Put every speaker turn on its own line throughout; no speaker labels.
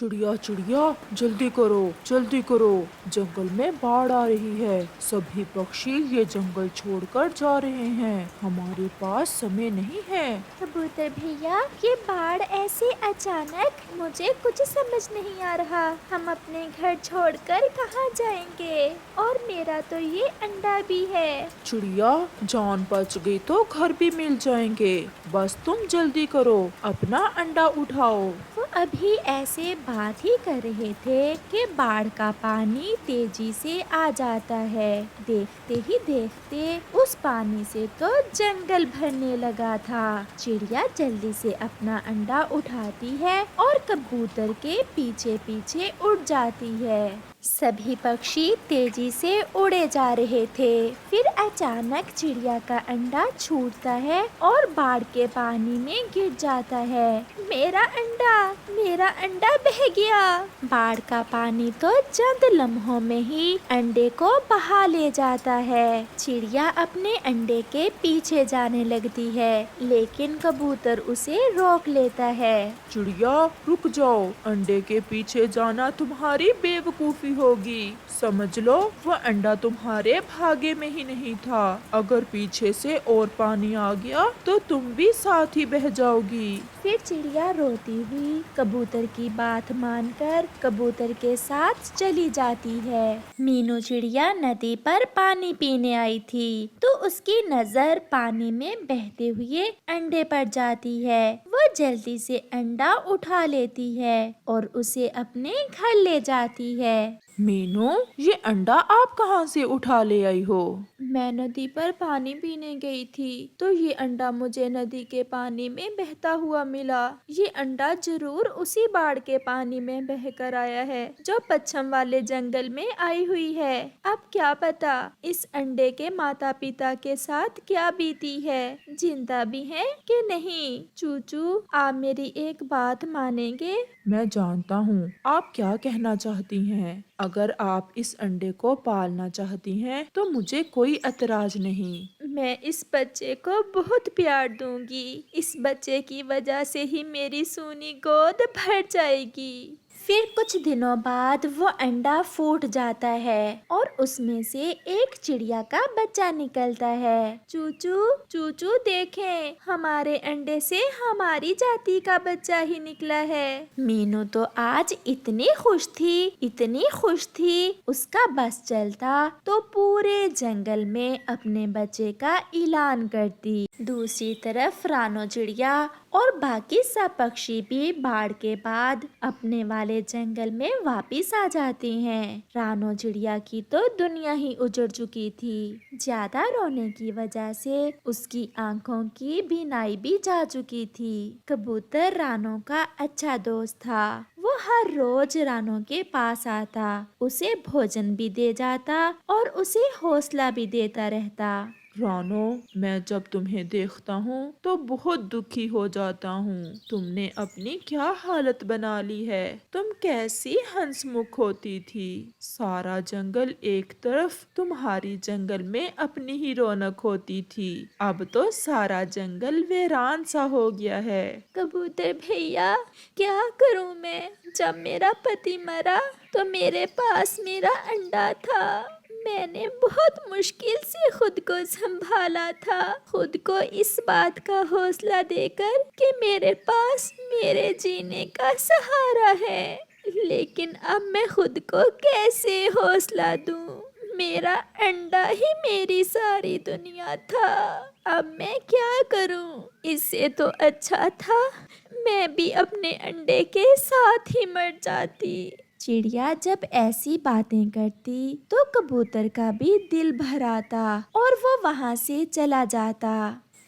चिड़िया चिड़िया जल्दी करो, जंगल में बाढ़ आ रही है। सभी पक्षी ये जंगल छोड़कर जा रहे हैं, हमारे पास समय नहीं है।
कबूतर भैया, ये बाढ़ ऐसे अचानक, मुझे कुछ समझ नहीं आ रहा। हम अपने घर छोड़कर कहाँ जाएंगे? और मेरा तो ये अंडा भी है।
चिड़िया, जान बच गई तो घर भी मिल जाएंगे, बस तुम जल्दी करो, अपना अंडा उठाओ।
वो अभी ऐसे बात ही कर रहे थे कि बाढ़ का पानी तेजी से आ जाता है। देखते ही देखते उस पानी से तो जंगल भरने लगा था। चिड़िया जल्दी से अपना अंडा उठाती है और कबूतर के पीछे पीछे उड़ जाती है। सभी पक्षी तेजी से उड़े जा रहे थे। फिर अचानक चिड़िया का अंडा छूटता है और बाढ़ के पानी में गिर जाता है। मेरा अंडा बह गया। बाढ़ का पानी तो चंद लम्हों में ही अंडे को बहा ले जाता है। चिड़िया अपने अंडे के पीछे जाने लगती है, लेकिन कबूतर उसे रोक लेता है।
चिड़िया रुक जाओ, अंडे के पीछे जाना तुम्हारी बेवकूफी होगी। समझ लो वह अंडा तुम्हारे भाग्य में ही नहीं था। अगर पीछे से और पानी आ गया तो तुम भी साथ ही बह जाओगी।
फिर चिड़िया रोती हुई कबूतर की बात मानकर कबूतर के साथ चली जाती है। मीनू चिड़िया नदी पर पानी पीने आई थी, तो उसकी नजर पानी में बहते हुए अंडे पर जाती है। वो जल्दी से अंडा उठा लेती है और उसे अपने घर ले जाती है।
मीनू, ये अंडा आप कहाँ से उठा ले आई हो?
मैं नदी पर पानी पीने गई थी, तो ये अंडा मुझे नदी के पानी में बहता हुआ मिला। ये अंडा जरूर उसी बाढ़ के पानी में बहकर आया है, जो पश्चिम वाले जंगल में आई हुई है। अब क्या पता इस अंडे के माता पिता के साथ क्या बीती है, जिंदा भी है कि नहीं। चूचू, आप मेरी एक बात मानेंगे?
मैं जानता हूँ आप क्या कहना चाहती हैं। अगर आप इस अंडे को पालना चाहती हैं तो मुझे कोई एतराज नहीं।
मैं इस बच्चे को बहुत प्यार दूंगी। इस बच्चे की वजह से ही मेरी सूनी गोद भर जाएगी। फिर कुछ दिनों बाद वो अंडा फूट जाता है और उसमें से एक चिड़िया का बच्चा निकलता है। चूचू चूचू, देखें, हमारे अंडे से हमारी जाति का बच्चा ही निकला है। मीनू तो आज इतनी खुश थी, उसका बस चलता तो पूरे जंगल में अपने बच्चे का ऐलान करती। दूसरी तरफ रानो चिड़िया और बाकी सब पक्षी भी बाढ़ के बाद अपने वाले जंगल में वापिस आ जाते हैं। रानो चिड़िया की तो दुनिया ही उजड़ चुकी थी। ज्यादा रोने की वजह से उसकी आंखों की बीनाई भी जा चुकी थी। कबूतर रानो का अच्छा दोस्त था। वो हर रोज रानो के पास आता, उसे भोजन भी दे जाता और उसे हौसला भी देता रहता।
रानो, मैं जब तुम्हें देखता हूँ तो बहुत दुखी हो जाता हूँ। तुमने अपनी क्या हालत बना ली है। तुम कैसी हंसमुख होती थी। सारा जंगल एक तरफ, तुम्हारी जंगल में अपनी ही रौनक होती थी। अब तो सारा जंगल वीरान सा हो गया है।
कबूतर भैया, क्या करूं मैं? जब मेरा पति मरा तो मेरे पास मेरा अंडा था। मैंने बहुत मुश्किल से खुद को संभाला था, खुद को इस बात का हौसला देकर कि मेरे पास मेरे जीने का सहारा है। लेकिन अब मैं खुद को कैसे हौसला दूं? मेरा अंडा ही मेरी सारी दुनिया था। अब मैं क्या करूं? इससे तो अच्छा था मैं भी अपने अंडे के साथ ही मर जाती। चिड़िया जब ऐसी बातें करती तो कबूतर का भी दिल भर आता और वो वहाँ से चला जाता।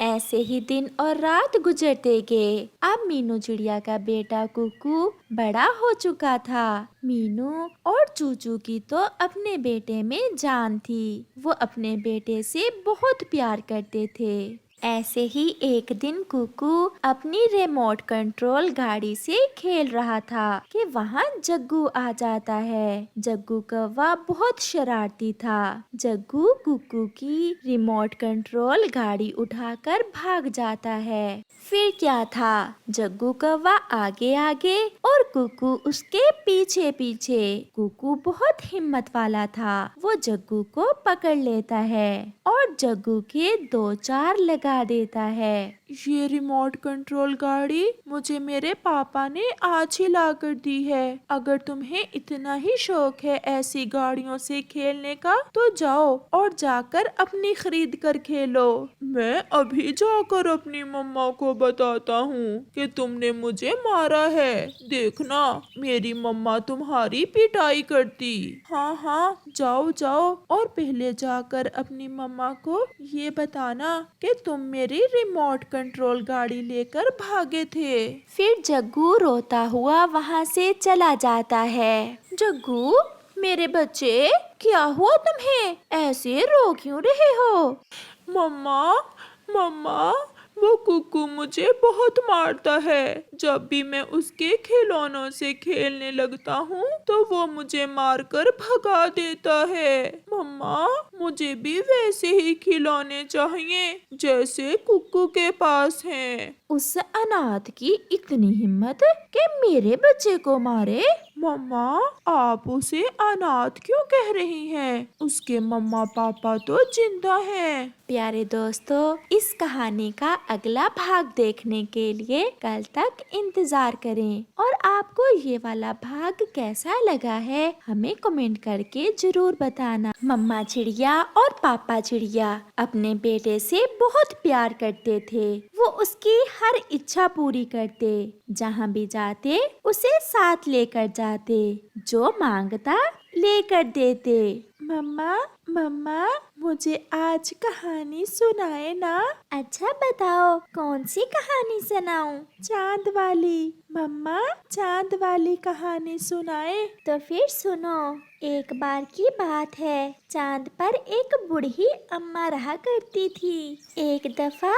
ऐसे ही दिन और रात गुजरते गए। अब मीनू चिड़िया का बेटा कुकू बड़ा हो चुका था। मीनू और चूचू की तो अपने बेटे में जान थी। वो अपने बेटे से बहुत प्यार करते थे। ऐसे ही एक दिन कुकू अपनी रिमोट कंट्रोल गाड़ी से खेल रहा था कि वहाँ जग्गू आ जाता है। जग्गू कौवा बहुत शरारती था। जग्गू कुकू की रिमोट कंट्रोल गाड़ी उठाकर भाग जाता है। फिर क्या था, जग्गू कौवा आगे आगे और कुकू उसके पीछे पीछे। कुकू बहुत हिम्मत वाला था। वो जग्गू को पकड़ लेता है और जग्गू के 2 चार लगा देता है।
ये रिमोट कंट्रोल गाड़ी मुझे मेरे पापा ने आज ही ला कर दी है। अगर तुम्हें इतना ही शौक है ऐसी गाड़ियों से खेलने का तो जाओ और जाकर अपनी खरीद कर खेलो। मैं अभी जाकर अपनी मम्मा को बताता हूँ कि तुमने मुझे मारा है। देखना मेरी मम्मा तुम्हारी पिटाई करती। हाँ हाँ जाओ जाओ और पहले जाकर अपनी मम्मा को ये बताना कि तुम मेरी रिमोट कंट्रोल गाड़ी लेकर भागे थे।
फिर जग्गू रोता हुआ वहाँ से चला जाता है। जग्गू, मेरे बच्चे, क्या हुआ तुम्हें? ऐसे रो क्यों रहे हो?
मम्मा मम्मा वो कुकू मुझे बहुत मारता है। जब भी मैं उसके खिलौनों से खेलने लगता हूँ तो वो मुझे मारकर भगा देता है। मम्मा मुझे भी वैसे ही खिलौने चाहिए जैसे कुकू के पास हैं।
उस अनाथ की इतनी हिम्मत कि मेरे बच्चे को मारे?
मम्मा आप उसे अनाथ क्यों कह रही हैं? उसके मम्मा पापा तो जिंदा हैं।
प्यारे दोस्तों, इस कहानी का अगला भाग देखने के लिए कल तक इंतजार करें और आपको ये वाला भाग कैसा लगा है हमें कमेंट करके जरूर बताना। मम्मा चिड़िया और पापा चिड़िया अपने बेटे से बहुत प्यार करते थे। वो उसकी हर इच्छा पूरी करते, जहाँ भी जाते उसे साथ लेकर जाते, जो मांगता लेकर देते। मम्मा मम्मा मुझे आज कहानी सुनाए ना। अच्छा बताओ, कौन सी कहानी सुनाऊं? चांद वाली। मम्मा चांद वाली कहानी सुनाए। तो फिर सुनो। एक बार की बात है, चांद पर एक बूढ़ी अम्मा रहा करती थी। एक दफा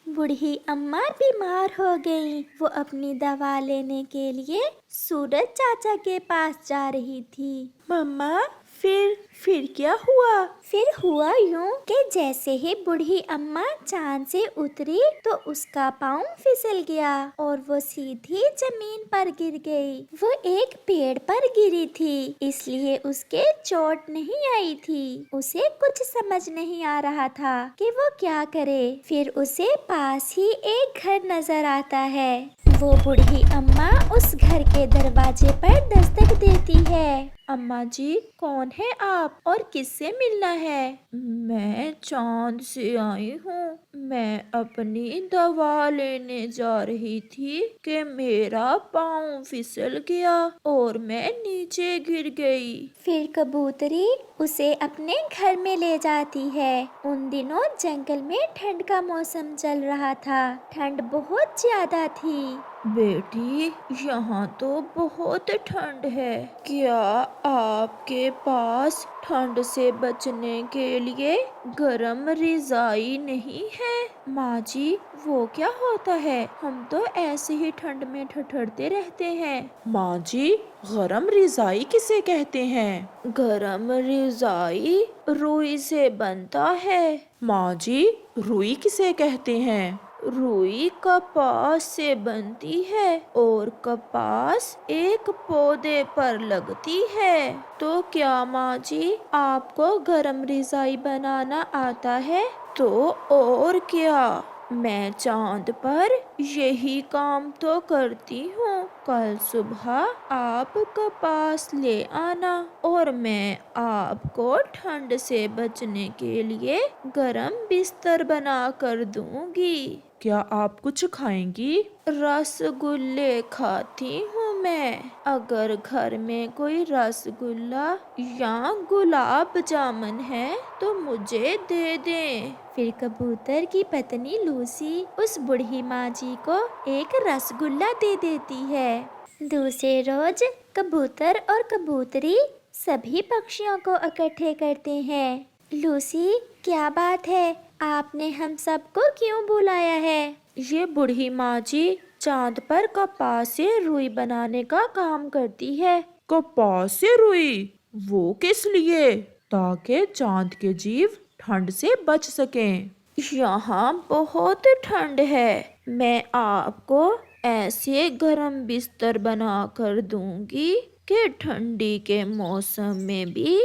बूढ़ी अम्मा बीमार हो गई। वो अपनी दवा लेने के लिए सूरज चाचा के पास जा रही थी। मम्मा फिर क्या हुआ? फिर हुआ यूं कि जैसे ही बूढ़ी अम्मा चांद से उतरी तो उसका पाँव फिसल गया और वो सीधी जमीन पर गिर गई। वो एक पेड़ पर गिरी थी, इसलिए उसके चोट नहीं आई थी। उसे कुछ समझ नहीं आ रहा था कि वो क्या करे। फिर उसे पास ही एक घर नजर आता है। वो बूढ़ी अम्मा उस घर के दरवाजे पर दस्तक देती है। अम्मा जी, कौन है आप और किससे मिलना है? मैं चांद से आई हूँ। मैं अपनी दवा लेने जा रही थी कि मेरा पाँव फिसल गया और मैं नीचे गिर गई। फिर कबूतरी उसे अपने घर में ले जाती है। उन दिनों जंगल में ठंड का मौसम चल रहा था। ठंड बहुत ज्यादा थी। बेटी, यहाँ तो बहुत ठंड है। क्या आपके पास ठंड से बचने के लिए गरम रज़ाई नहीं है? माँ जी, वो क्या होता है? हम तो ऐसे ही ठंड में ठठरते रहते हैं।
माँ जी गरम रज़ाई किसे कहते हैं?
गरम रज़ाई रुई से बनता है।
माँ जी रुई किसे कहते हैं?
रुई कपास से बनती है और कपास एक पौधे पर लगती है। तो क्या माँ जी आपको गरम रज़ाई बनाना आता है? तो और क्या, मैं चांद पर यही काम तो करती हूँ। कल सुबह आप कपास ले आना और मैं आपको ठंड से बचने के लिए गरम बिस्तर बना कर दूंगी।
क्या आप कुछ खाएंगी?
रसगुल्ले खाती हूँ मैं। अगर घर में कोई रसगुल्ला या गुलाब जामुन है तो मुझे दे दें। फिर कबूतर की पत्नी लूसी उस बूढ़ी माँ जी को एक रसगुल्ला दे देती है। दूसरे रोज कबूतर और कबूतरी सभी पक्षियों को इकट्ठे करते हैं। लूसी, क्या बात है? आपने हम सबको क्यों बुलाया है?
ये बूढ़ी माँ जी चांद पर कपास से रुई बनाने का काम करती है। कपास से रुई? वो किस लिए? ताकि चांद के जीव ठंड से बच सकें। यहाँ बहुत ठंड है, मैं आपको ऐसे गर्म बिस्तर बना कर दूंगी कि ठंडी के मौसम में भी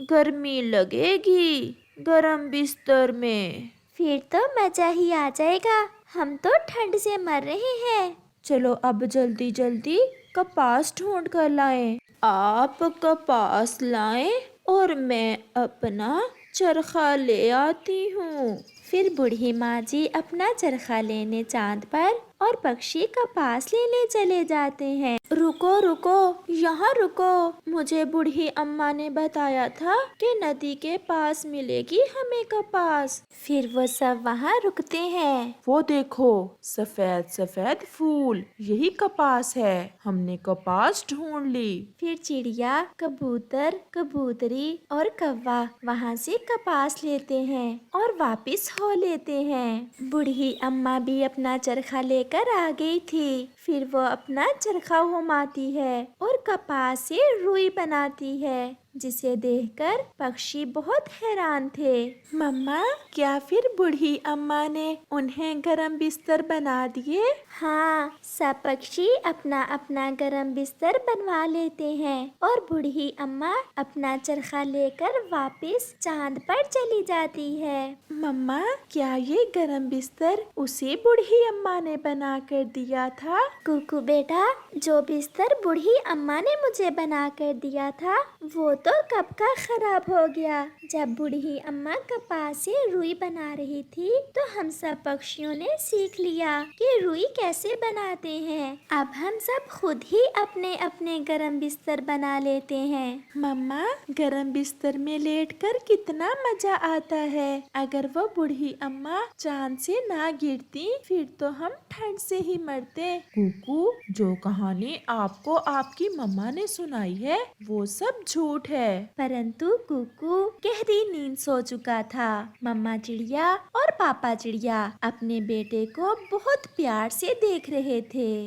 गर्मी लगेगी गर्म बिस्तर में।
फिर तो मजा ही आ जाएगा, हम तो ठंड से मर रहे हैं।
चलो अब जल्दी जल्दी कपास ढूंढ कर लाएं। आप कपास लाएं और मैं अपना चरखा ले आती हूँ।
फिर बूढ़ी माँ जी अपना चरखा लेने चांद पर और पक्षी कपास लेने चले जाते हैं।
रुको रुको, यहाँ रुको। मुझे बूढ़ी अम्मा ने बताया था कि नदी के पास मिलेगी हमें कपास।
फिर वो सब वहाँ रुकते हैं।
वो देखो, सफेद सफेद फूल, यही कपास है। हमने कपास ढूंढ ली।
फिर चिड़िया, कबूतर, कबूतरी और कौवा वहाँ से कपास लेते हैं और वापस हो लेते हैं। बूढ़ी अम्मा भी अपना चरखा लेकर आ गई थी। फिर वो अपना चरखा घुमाती है और कपास से रुई बनाती है, जिसे देखकर पक्षी बहुत हैरान थे।
मम्मा, क्या फिर बूढ़ी अम्मा ने उन्हें गरम बिस्तर बना दिए?
हाँ, सब पक्षी अपना अपना गरम बिस्तर बनवा लेते हैं और बूढ़ी अम्मा अपना चरखा लेकर वापस चांद पर चली जाती है।
मम्मा, क्या ये गरम बिस्तर उसी बूढ़ी अम्मा ने बना कर दिया था?
कुकू बेटा, जो बिस्तर बूढ़ी अम्मा ने मुझे बना कर दिया था वो तो कब का खराब हो गया। जब बूढ़ी अम्मा कपास से रुई बना रही थी तो हम सब पक्षियों ने सीख लिया कि रुई कैसे बनाते हैं। अब हम सब खुद ही अपने अपने गरम बिस्तर बना लेते हैं।
मम्मा, गरम बिस्तर में लेटकर कितना मजा आता है। अगर वो बूढ़ी अम्मा चांद से ना गिरती फिर तो हम ठंड से ही मरते। कुकू, जो कहानी आपको आपकी मम्मा ने सुनाई है वो सब झूठ है।
परंतु कुकू गहरी नींद सो चुका था। मम्मा चिड़िया और पापा चिड़िया अपने बेटे को बहुत प्यार से देख रहे थे।